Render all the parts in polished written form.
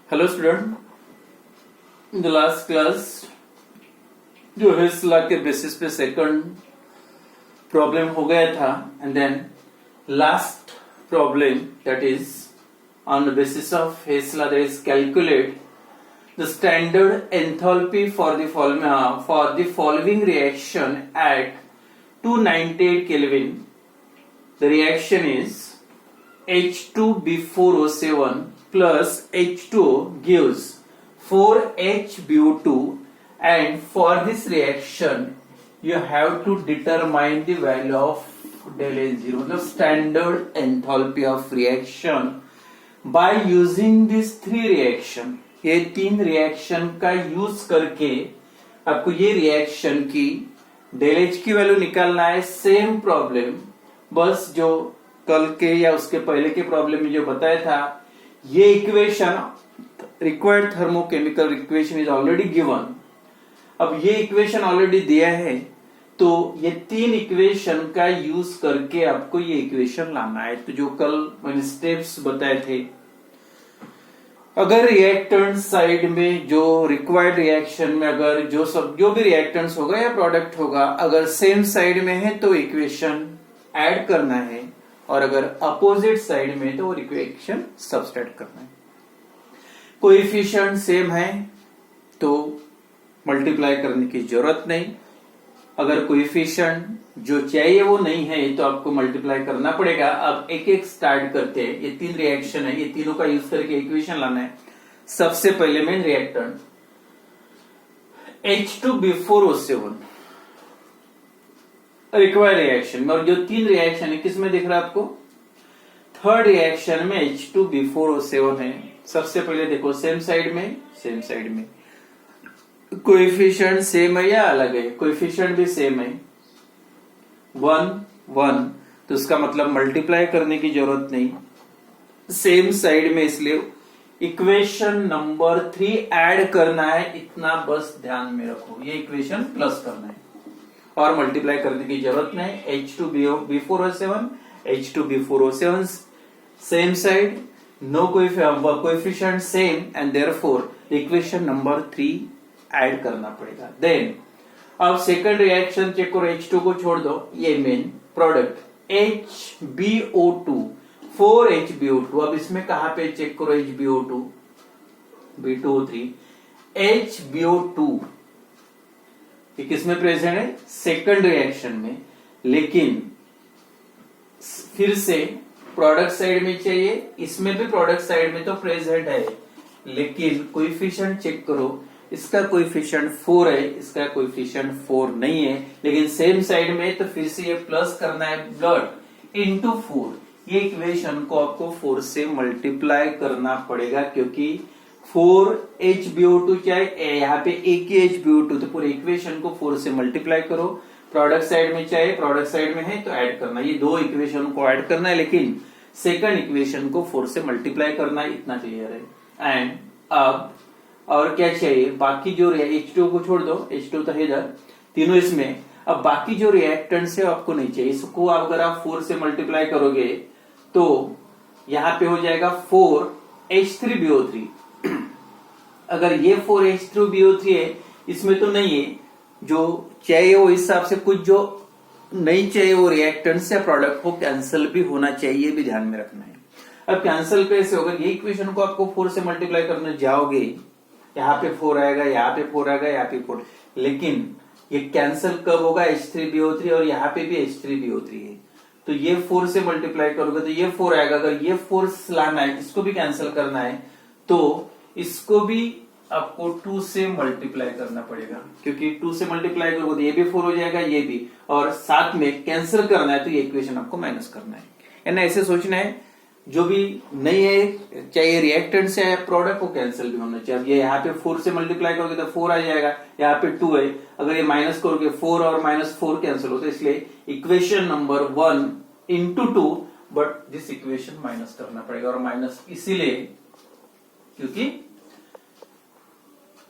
Hello student, in the last class जो Hess's law के basis पे सेकंड प्रॉब्लम हो गया था and then last problem that is on the basis of Hess's law that is calculate the standard enthalpy for the following reaction at 298 Kelvin. The reaction is H2B4O7 plus H2O gives 4HBO2, and for this reaction you have to determine the value of del H0, the standard enthalpy of reaction, by using these three reaction. ये तीन reaction का use करके आपको ये reaction की del H की value निकालना है. सेम प्रॉब्लम, बस जो कल के या उसके पहले के प्रॉब्लम में जो बताया था, ये equation required thermochemical equation is already given. अब ये इक्वेशन ऑलरेडी दिया है तो ये तीन इक्वेशन का यूज करके आपको ये इक्वेशन लाना है. तो जो कल मैंने स्टेप्स बताए थे, अगर रिएक्टेंट साइड में जो रिक्वायर्ड रिएक्शन में अगर जो भी रिएक्टेंट्स होगा या प्रोडक्ट होगा अगर सेम साइड में है तो इक्वेशन ऐड करना है, और अगर अपोजिट साइड में तो इक्वेशन सब्सट्रैक्ट करना है. कोएफिशिएंट सेम है तो मल्टीप्लाई करने की जरूरत नहीं. अगर कोएफिशिएंट जो चाहिए वो नहीं है तो आपको मल्टीप्लाई करना पड़ेगा. अब एक एक स्टार्ट करते हैं. ये तीन रिएक्शन है, ये तीनों का यूज करके इक्वेशन लाना है. सबसे पहले main reactant H2B4O7 required reaction, और जो तीन रिएक्शन है किसमें दिख रहा है आपको? थर्ड रिएक्शन में H2B4O7 है. सबसे पहले देखो सेम साइड में कोएफिशिएंट सेम है या अलग है? कोएफिशिएंट भी सेम है, 1 1, तो उसका मतलब मल्टीप्लाई करने की जरूरत नहीं. सेम साइड में, इसलिए इक्वेशन नंबर 3 ऐड करना है. इतना बस ध्यान में रखो, ये इक्वेशन प्लस करना है और मल्टीप्लाई करने की जरूरत नहीं. H2B4O7 H2B4O7 same side, no coefficient same, and therefore equation number 3 add करना पड़ेगा. देन अब सेकंड रिएक्शन चेक करो. H2 को छोड़ दो, ये मेन प्रोडक्ट HbO2 4HbO2. अब इसमें कहां पे चेक करो? HbO2 B2O3 HbO2 ये किसमें प्रेजेंट है? सेकंड रिएक्शन में. लेकिन फिर से प्रोडक्ट साइड में चाहिए, इसमें भी प्रोडक्ट साइड में तो प्रेजेंट है, लेकिन कोएफिशिएंट चेक करो. इसका कोएफिशिएंट 4 है, इसका कोएफिशिएंट 4 नहीं है, लेकिन सेम साइड में, तो फिर से ये प्लस करना है. ब्लड इंटू 4, ये इक्वेशन को आपको 4 से मल्टीप्लाई करना पड़ेगा, क्योंकि 4HbO2 क्या है? यहाँ पे एक ही HbO2, तो पूरे इक्वेशन को 4 से मल्टीप्लाई करो. प्रोडक्ट साइड में चाहिए, प्रोडक्ट साइड में है तो ऐड करना. ये दो इक्वेशन को ऐड करना है, लेकिन सेकंड इक्वेशन को 4 से मल्टीप्लाई करना है. इतना क्लियर है. एंड अब और क्या चाहिए? बाकी जो H2 को छोड़ दो, H2 तो है इधर, तीनों इसमें. अब बाकी जो रिएक्टेंट्स है आपको नहीं चाहिए. इसको अगर आप 4 से मल्टीप्लाई करोगे तो यहां पे हो जाएगा 4H3BO3. अगर ये 4H3BO3 है, इसमें तो नहीं है. जो चाहिए वो हिसाब से, कुछ जो नहीं चाहिए वो रिएक्टेंट्स या प्रोडक्ट को कैंसिल भी होना चाहिए, भी ध्यान में रखना है. अब कैंसिल कैसे होगा? ये इक्वेशन को आपको 4 से मल्टीप्लाई करने जाओगे, यहाँ पे 4 आएगा, यहाँ पे 4 आएगा, यहाँ पे 4, लेकिन ये कैंसिल कब होगा? H3BO3, और यहाँ पे भी H3BO3 है, तो ये 4 से मल्टीप्लाई करोगे तो ये 4 आएगा. अगर ये 4 लाना है, इसको भी कैंसिल करना है, तो इसको भी आपको 2 से मल्टीप्लाई करना पड़ेगा, क्योंकि 2 से मल्टीप्लाई करोगे तो ये भी 4 हो जाएगा, ये भी, और साथ में कैंसिल करना है तो ये इक्वेशन आपको माइनस करना है. यानी ऐसे सोचना है, जो भी नहीं है, चाहे रिएक्टेंट से है, प्रोडक्ट को कैंसिल भी होना चाहिए. अब ये यहाँ पे 4 से मल्टीप्लाई करोगे तो 4 आ जाएगा, यहाँ पे 2 है, अगर ये माइनस करोगे 4 और -4 कैंसिल होता है. इसलिए equation number 1 into 2, but this equation minus करना पड़ेगा. और माइनस इसीलिए क्योंकि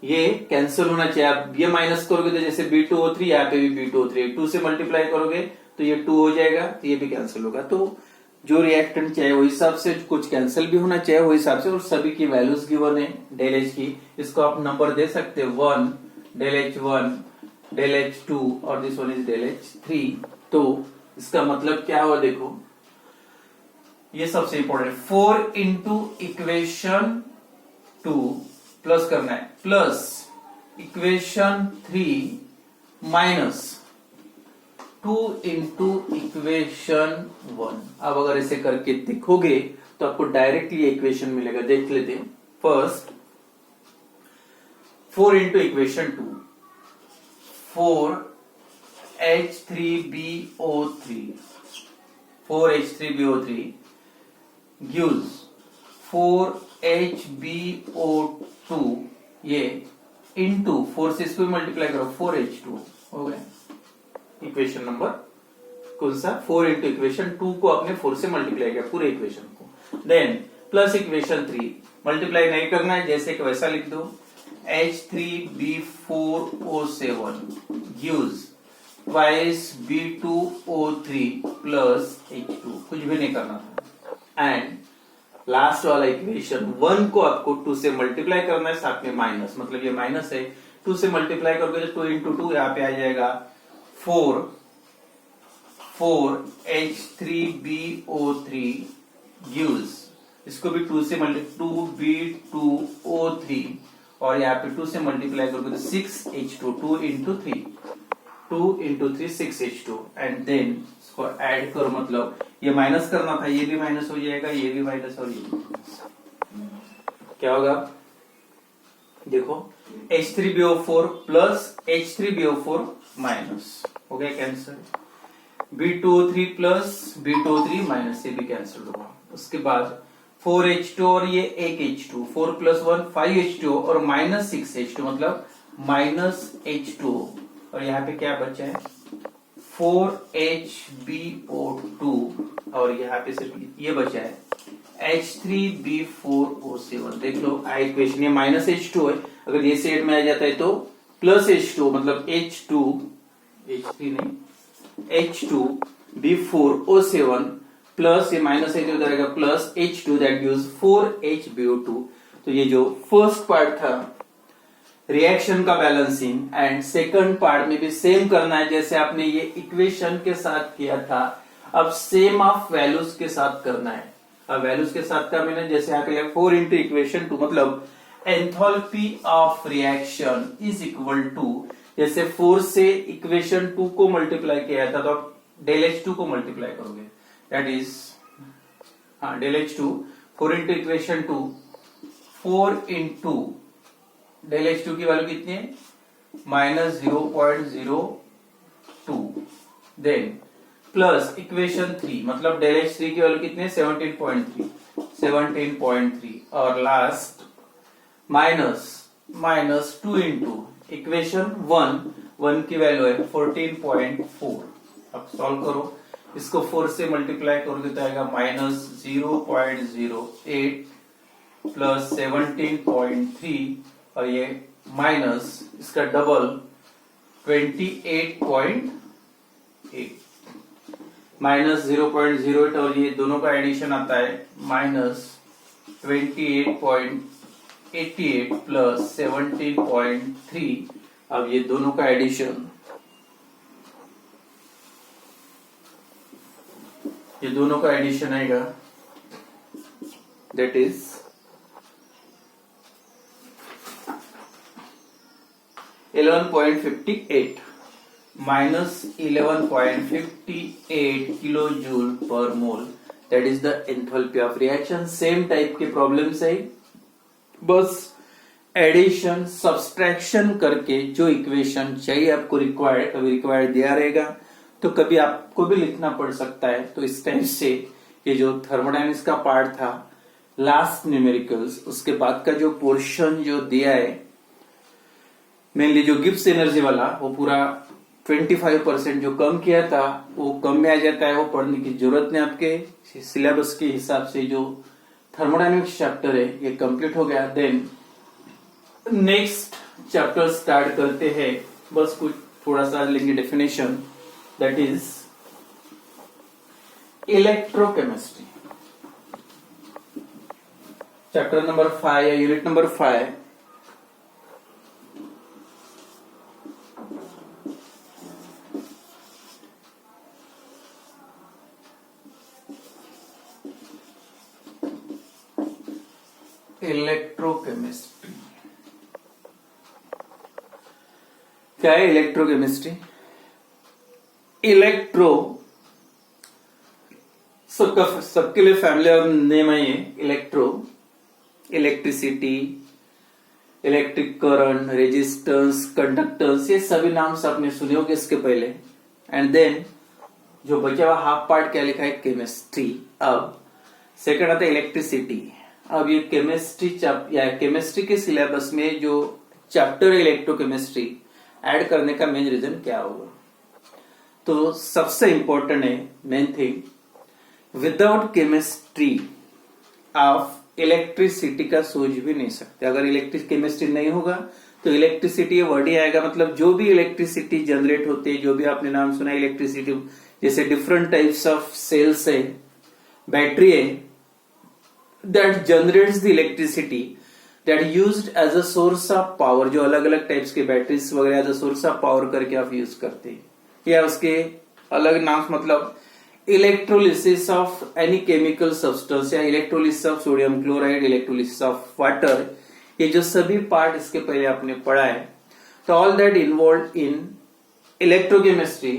ये कैंसिल होना चाहिए. आप ये माइनस करोगे तो जैसे B2O3, यहाँ पे भी B2O3, 2 से मल्टीप्लाई करोगे तो ये 2 हो जाएगा, तो ये भी कैंसिल होगा. तो जो रिएक्टेंट चाहिए वही हिसाब से, कुछ कैंसिल भी होना चाहिए वही हिसाब से, और सभी की वैल्यूज गिवन है डेल एच की। इसको आप नंबर दे सकते हैं 1, डेल एच 1, डेल एच 2 और this one is del H 3। तो इसका मतलब क्या हुआ देखो, ये सबसे इंपॉर्टेंट 4 इंटू इक्वेशन 2 प्लस करना है, plus equation 3 minus 2 into equation 1। अब अगर ऐसे करके देखोगे तो आपको डायरेक्टली इक्वेशन मिलेगा। देख लेते हैं। First 4 into equation 2, 4H3BO3, 4H3BO3 gives 4HBO2, ये इंटू 4 से इसको मल्टीप्लाई करो 4H2 हो गया। इक्वेशन नंबर कौन सा, 4 इंटू इक्वेशन 2 को आपने 4 से मल्टीप्लाई किया पूरे इक्वेशन को। देन प्लस इक्वेशन 3 मल्टीप्लाई नहीं करना है, जैसे कि वैसा लिख दो। H3B4O7 gives twice B2O3 plus H2, कुछ भी नहीं करना था। एंड लास्ट वाला इक्वेशन 1 को आपको 2 से मल्टीप्लाई करना है, साथ में माइनस, मतलब ये माइनस है, 2 से मल्टीप्लाई करोगे तो 2 इंटू 2 यहाँ पे आ जाएगा 4H3BO3 gives, इसको भी 2 से मल्टीप्लाई 2B2O3 और यहाँ पे 2 से मल्टीप्लाई करोगे तो 6H2, 2 into 3, 2 into 3 6H2 and then इसको ऐड करो, मतलब ये माइनस करना था, ये भी माइनस हो जाएगा, ये भी माइनस और ये भी माइनस। क्या होगा देखो, H3BO4 प्लस H3BO4 माइनस हो गया cancel, B2O3 plus B2O3 minus, ये भी कैंसिल होगा। उसके बाद 4H2 और ये 1H2, 4 प्लस 1 5H2 और माइनस 6H2 मतलब माइनस H2, और यहाँ पे क्या बचा है 4HBO2 और यहाँ पे सिर्फ ये बचा है H3B4O7। देख लो इक्वेशन, ये माइनस H2 है, अगर ये साइड में आ जाता है तो प्लस H2 मतलब H2 H3 नहीं H2B4O7 प्लस ये माइनस है तो उधर आएगा plus H2 that gives 4HBO2। तो ये जो फर्स्ट पार्ट था रिएक्शन का बैलेंसिंग, एंड सेकंड पार्ट में भी सेम करना है जैसे आपने ये इक्वेशन के साथ किया था, अब सेम ऑफ वैल्यूज के साथ करना है। अब वैल्यूज के साथ का मैंने जैसे यहाँ पे 4 इंटू इक्वेशन 2 मतलब enthalpy of reaction is equal to, जैसे 4 से इक्वेशन 2 को मल्टीप्लाई किया था तो आप डेल H2 को मल्टीप्लाई करोगे, that is del H2 4 into equation 2, 4 into del H2 की वैल्यू कितनी है माइनस 0.02, देन प्लस इक्वेशन 3 मतलब डेल H3 की वैल्यू कितनी है 17.3 और लास्ट माइनस 2 इंटू इक्वेशन 1 की वैल्यू है 14.4। अब सॉल्व करो, इसको 4 से मल्टीप्लाई करोगे तो आएगा माइनस 0.08 प्लस 17.3 और ये माइनस इसका डबल 28.8, माइनस 0.08 और ये दोनों का एडिशन आता है माइनस 28.88 प्लस 17.3। अब ये दोनों का एडिशन, ये दोनों का एडिशन आएगा that is (11.58) minus 11.58 kilo joule पर मोल, that is the enthalpy of reaction. Same type के प्रॉब्लम्स है, बस एडिशन सब्सट्रैक्शन करके जो इक्वेशन चाहिए आपको रिक्वायर्ड, कभी रिक्वायर्ड दिया रहेगा तो कभी आपको भी लिखना पड़ सकता है। तो इस टाइप से ये जो थर्मोडायनेमिक्स का पार्ट था लास्ट न्यूमेरिकल्स, उसके बाद का जो पोर्शन जो दिया है मेनली जो गिब्स एनर्जी वाला, वो पूरा 25% जो कम किया था वो कम में आ जाता है, वो पढ़ने की जरूरत नहीं आपके सिलेबस के हिसाब से। जो थर्मोडायनेमिक्स चैप्टर है ये कंप्लीट हो गया। देन नेक्स्ट चैप्टर स्टार्ट करते हैं, बस कुछ थोड़ा सा लेंगे definition, that is electrochemistry, chapter number 5 या यूनिट नंबर 5। इलेक्ट्रोकेमिस्ट्री क्या है? इलेक्ट्रोकेमिस्ट्री, इलेक्ट्रो सबके लिए फैमिली ऑफ नेम है ये। Electro, electricity, electric current, resistance, conductance, ये सभी नाम से आपने सुने होंगे इसके पहले। एंड देन जो बचा हुआ हाफ पार्ट क्या लिखा है? केमिस्ट्री। अब सेकंड आता है इलेक्ट्रिसिटी। अब ये केमिस्ट्री या केमिस्ट्री के सिलेबस में जो चैप्टर इलेक्ट्रोकेमिस्ट्री ऐड करने का मेन रीजन क्या होगा? तो सबसे इंपॉर्टेंट है मेन थिंग, विदाउट केमिस्ट्री आप इलेक्ट्रिसिटी का सोच भी नहीं सकते। अगर इलेक्ट्रिक केमिस्ट्री नहीं होगा तो इलेक्ट्रिसिटी वर्ड ही आएगा, मतलब जो भी इलेक्ट्रिसिटी जनरेट होती है, जो भी आपने नाम सुना इलेक्ट्रिसिटी, जैसे डिफरेंट टाइप्स ऑफ सेल्स है, बैटरी है, that generates the electricity that used as a source of power. जो अलग अलग टाइप्स के बैटरीज वगैरह as a source of power करके आप यूज करते हैं, या उसके अलग नाम, मतलब electrolysis of any chemical substance, या electrolysis of sodium chloride, electrolysis of water, ये जो सभी पार्ट इसके पहले आपने पढ़ा है, तो all that involve in electrochemistry.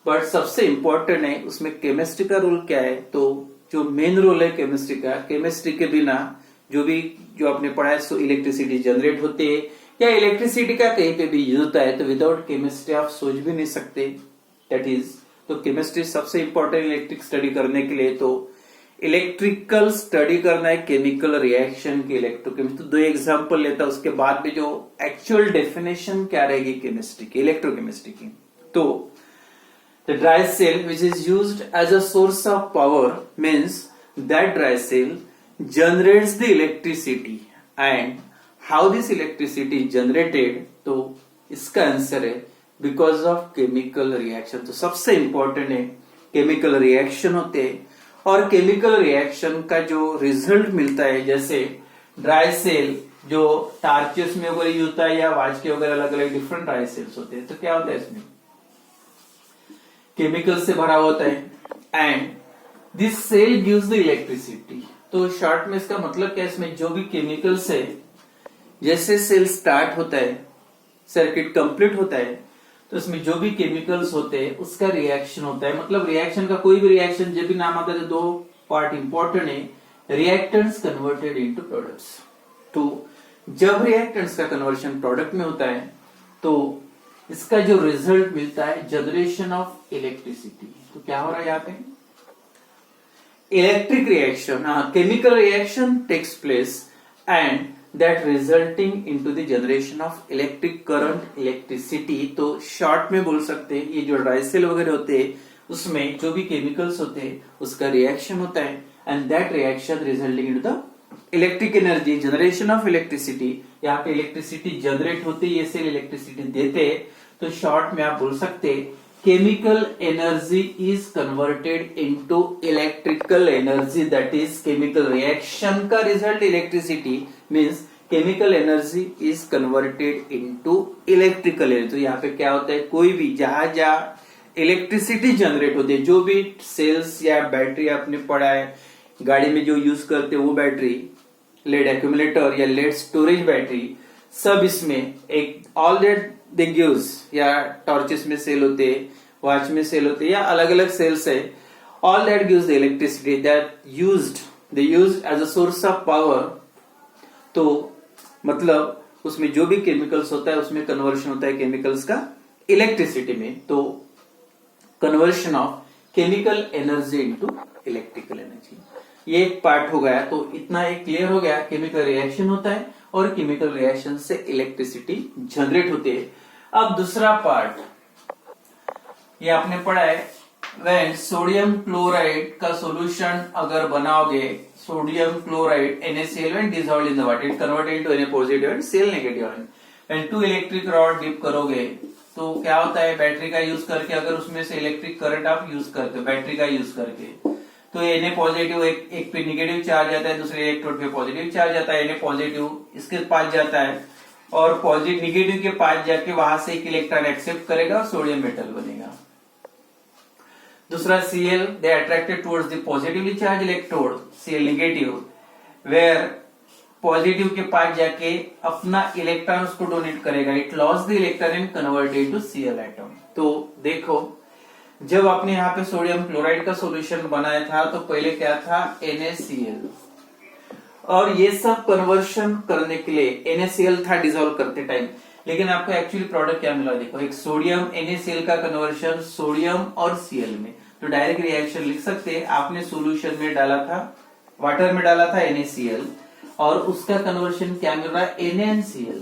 But सबसे इंपॉर्टेंट है उसमें केमिस्ट्री का रोल क्या है? तो जो मेन रोल है केमिस्ट्री का, केमिस्ट्री के बिना जो आपने पढ़ा है सो इलेक्ट्रिसिटी जनरेट होती है, या इलेक्ट्रिसिटी का कहीं पे भी यूज होता है, तो विदाउट केमिस्ट्री आप सोच भी नहीं सकते। दैट इज, तो केमिस्ट्री सबसे इंपॉर्टेंट इलेक्ट्रिक स्टडी करने के लिए। तो इलेक्ट्रिकल स्टडी करना है केमिकल रिएक्शन की इलेक्ट्रोकेमिस्ट्री। तो दो एग्जांपल लेता है, उसके बाद में जो एक्चुअल डेफिनेशन क्या रहेगी केमिस्ट्री की, इलेक्ट्रोकेमिस्ट्री की। तो the dry cell which is used as a source of power means that dry cell generates the electricity, and how this electricity is generated? तो इसका आंसर है बिकॉज ऑफ केमिकल रिएक्शन। तो सबसे important है chemical reaction होते हैं, और chemical reaction का जो रिजल्ट मिलता है, जैसे ड्राई सेल जो टार्चेस में वगैरह यूज होता है, या वाच के वगैरह अलग अलग डिफरेंट ड्राई सेल्स होते हैं, तो क्या होता है इसमें केमिकल से भरा होता है, and this cell gives the electricity. तो शॉर्ट में इसका मतलब क्या है? इसमें जो भी केमिकल्स है, जैसे सेल स्टार्ट होता है, सर्किट कंप्लीट होता है, तो इसमें जो भी केमिकल्स होते हैं उसका रिएक्शन होता है। मतलब रिएक्शन का कोई भी रिएक्शन जब भी नाम आता है तो दो पार्ट इंपॉर्टेंट है, रिएक्टेंट्स कन्वर्टेड इनटू प्रोडक्ट्स। तो जब रिएक्टेंट्स का कन्वर्शन प्रोडक्ट में होता है तो इसका जो रिजल्ट मिलता है जनरेशन ऑफ इलेक्ट्रिसिटी। तो क्या हो रहा है यहाँ पे? Electric reaction, chemical reaction takes place and that resulting into the generation of electric current, electricity. तो शॉर्ट में बोल सकते हैं ये जो ड्राई सेल वगैरह होते हैं उसमें जो भी केमिकल्स होते हैं उसका रिएक्शन होता है, and that reaction resulting into the electric energy, generation of electricity. यहाँ पे इलेक्ट्रिसिटी जनरेट होती है, ये सेल इलेक्ट्रिसिटी देते हैं। तो शॉर्ट में आप बोल सकते हैं chemical energy is converted into electrical energy, that is chemical reaction का result electricity means chemical energy is converted into electrical energy. तो यहाँ पे क्या होता है, कोई भी जहां इलेक्ट्रिसिटी जनरेट होती है, जो भी सेल्स या बैटरी आपने पढ़ा है, गाड़ी में जो यूज करते हैं वो बैटरी, लेड एक्यूमुलेटर या लेड स्टोरेज बैटरी, सब इसमें एक ऑल दैट दे गिव्स, या टॉर्चेस में सेल होते, वॉच में सेल होते, या अलग अलग सेल्स है, all that gives the electricity that they used as a source of power. तो मतलब उसमें जो भी केमिकल्स होता है उसमें कन्वर्शन होता है केमिकल्स का इलेक्ट्रिसिटी में। तो conversion of chemical energy into electrical energy, ये एक पार्ट हो गया। तो इतना एक क्लियर हो गया, केमिकल रिएक्शन होता है और केमिकल रिएक्शन से इलेक्ट्रिसिटी जनरेट होती है। अब दूसरा पार्ट ये आपने पढ़ा है, व्हेन सोडियम क्लोराइड का सॉल्यूशन अगर बनाओगे, sodium chloride NaCl when dissolved in the water it converted into Na positive and Cl negative ion. When two electric rod dip करोगे तो क्या होता है, बैटरी का यूज करके अगर उसमें से इलेक्ट्रिक करंट आप यूज करते हो बैटरी का यूज करके, तो Na पॉजिटिव एक पे निगेटिव चार्ज आता है, दूसरे इलेक्ट्रोड पे पॉजिटिव चार्ज आता है, Na पॉजिटिव इसके पास जाता है और पॉजिटिव निगेटिव के पास जाके वहां से एक इलेक्ट्रॉन एक्सेप्ट करेगा और सोडियम मेटल बनेगा। दूसरा Cl, they attracted towards the positively charged electrode Cl negative, where positive के पास जाके अपना इलेक्ट्रॉन उसको डोनेट करेगा, it loss the electron and converted to Cl atom. तो देखो जब आपने यहाँ पे सोडियम क्लोराइड का सॉल्यूशन बनाया था तो पहले क्या था, NaCl, और ये सब कन्वर्शन करने के लिए NaCl था डिसॉल्व करते टाइम, लेकिन आपको एक्चुअली प्रोडक्ट क्या मिला, देखो एक सोडियम NaCl का कन्वर्शन सोडियम और Cl में, तो डायरेक्ट रिएक्शन लिख सकते हैं, आपने सोल्यूशन में डाला था, वाटर में डाला था NaCl और उसका कन्वर्शन क्या मिल रहा है, NaCl,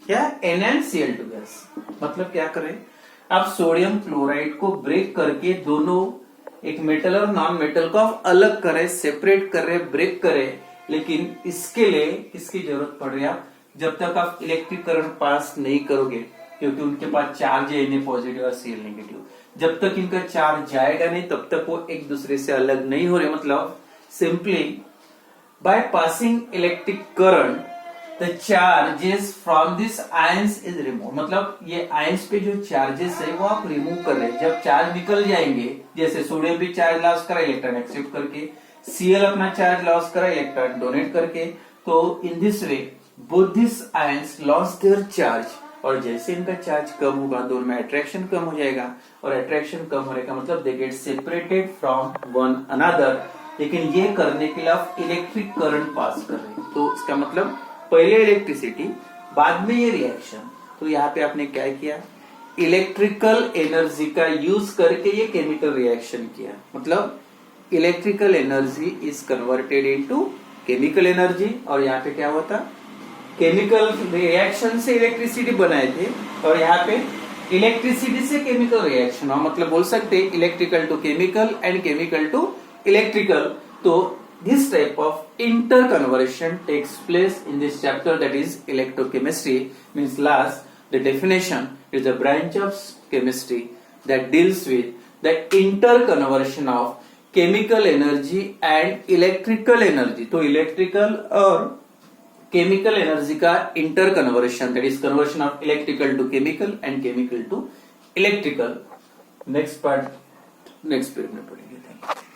क्या NaCl टू गैस। मतलब क्या करें, आप सोडियम क्लोराइड को ब्रेक करके दोनों एक मेटल और नॉन मेटल को आप अलग करें, सेपरेट करें, ब्रेक करें, लेकिन इसके लिए इसकी जरूरत पड़ रही है जब तक आप इलेक्ट्रिक करंट पास नहीं करोगे, क्योंकि उनके पास चार्ज है Na पॉजिटिव और Cl नेगेटिव, जब तक इनका चार्ज जाएगा नहीं तब तक वो एक दूसरे से अलग नहीं हो रहे। मतलब simply by passing electric current the charges from this ions is remove, मतलब ये आयंस पे जो चार्जेस है वो आप रिमूव कर रहे हैं। जब चार्ज निकल जाएंगे, जैसे सोडियम भी चार्ज लॉस करा इलेक्ट्रॉन एक्सेप्ट करके, Cl अपना चार्ज लॉस करा इलेक्ट्रॉन डोनेट करके, तो in this way both this ions loss their charge, और जैसे इनका चार्ज कम होगा दोनों में अट्रैक्शन कम हो जाएगा, और अट्रैक्शन कम होने का मतलब they get separated from one another. लेकिन ये करने के लिए आप इलेक्ट्रिक करंट पास कर रहे हैं, तो इसका मतलब पहले इलेक्ट्रिसिटी बाद में ये रिएक्शन। तो यहाँ पे आपने क्या किया, इलेक्ट्रिकल एनर्जी का यूज करके ये केमिकल रिएक्शन किया, मतलब electrical energy is converted into chemical energy. और यहाँ पे क्या होता, केमिकल रिएक्शन से इलेक्ट्रिसिटी बनाए थे और यहाँ पे इलेक्ट्रिसिटी से केमिकल रिएक्शन हुआ, मतलब बोल सकते electrical to chemical and chemical to electrical. तो this type of interconversion takes place in this chapter, that is electrochemistry. Means last, the definition is a branch of chemistry that deals with the interconversion of chemical energy and electrical energy. तो electrical और chemical energy का interconversion, that is conversion of electrical to chemical and chemical to electrical. Next part next period में पढ़ेंगे। Thank you.